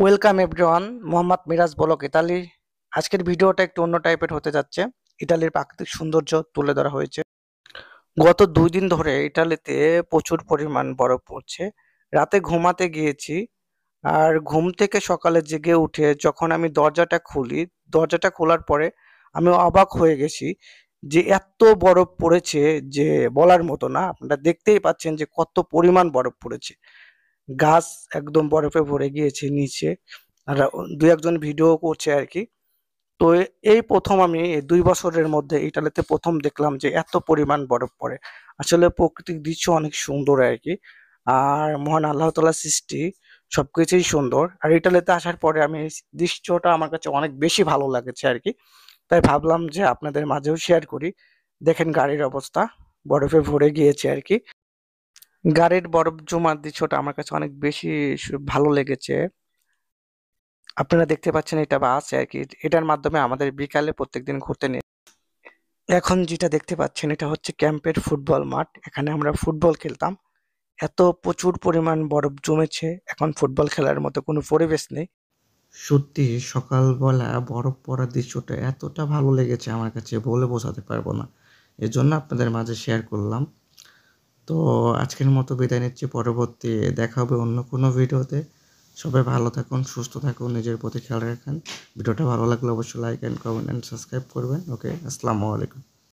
Welcome everyone. Mohammad Miraj বলক, Italy. আজকের ভিডিওটা একটু অন্য টাইপের হতে যাচ্ছে। ইতালির প্রাকৃতিক সৌন্দর্য তুলে ধরা হয়েছে। গত 2 দিন ধরে ইতালিতে প্রচুর পরিমাণ বরফ পড়ছে। রাতে ঘুমাতে গিয়েছি, আর ঘুম থেকে সকালে জেগে উঠে যখন আমি দরজাটা খুলি, দরজাটা খোলার পরে আমি অবাক হয়ে গেছি যে এত বরফ পড়েছে যে বলার মতো না। আপনারা দেখতেই পাচ্ছেন যে কত পরিমাণ বরফ পড়েছে। গাছ একদম বরফে ভরে গিয়েছে নিচে। আর দু একজন ভিডিও করছে আর কি। তো এই প্রথম আমি এই 2 বছরের মধ্যে ইটালিতে প্রথম দেখলাম যে এত পরিমাণ বরফ পড়ে। আসলে প্রাকৃতিক দৃশ্য অনেক সুন্দর আর কি। আর মহান আল্লাহ তাআলার সৃষ্টি সবকিছুই সুন্দর। আর ইটালিতে আসার পরে আমি এই দৃশ্যটা আমার কাছে অনেক বেশি ভালো লাগেছে আর কি। তাই ভাবলাম যে আপনাদের মাঝেও শেয়ার করি। দেখেন গাড়ির অবস্থা, বরফে ভরে গিয়েছে আর কি। গাড়ির বরফ জমার দৃশ্যটা আমার কাছে অনেক বেশি ভালো লেগেছে। আপনারা দেখতে পাচ্ছেন এটা বাস আর কি। এটার মাধ্যমে আমাদের বিকালে প্রত্যেকদিন ঘুরতে নিয়ে। এখন যেটা দেখতে পাচ্ছেন এটা হচ্ছে ক্যাম্পের ফুটবল মাঠ। এখানে আমরা ফুটবল খেলতাম। এত প্রচুর পরিমাণ বরফ জমেছে, এখন ফুটবল খেলার মতো কোনো পরিবেশ নেই। সত্যি সকালবেলা বরফ পড়ার দৃশ্যটা এতটা ভালো লেগেছে আমার কাছে, বলে বোঝাতে পারবো না। এজন্য আপনাদের মাঝে শেয়ার করলাম। তো আজকের মতো বিদায় নিচ্ছি, পরবর্তী দেখা হবে অন্য কোনো ভিডিওতে। সবাই ভালো থাকুন, সুস্থ থাকুন, নিজের প্রতি খেয়াল রাখেন। ভিডিওটা ভালো লাগলে অবশ্যই like and comment and subscribe করবেন। ওকে, আসসালামু আলাইকুম।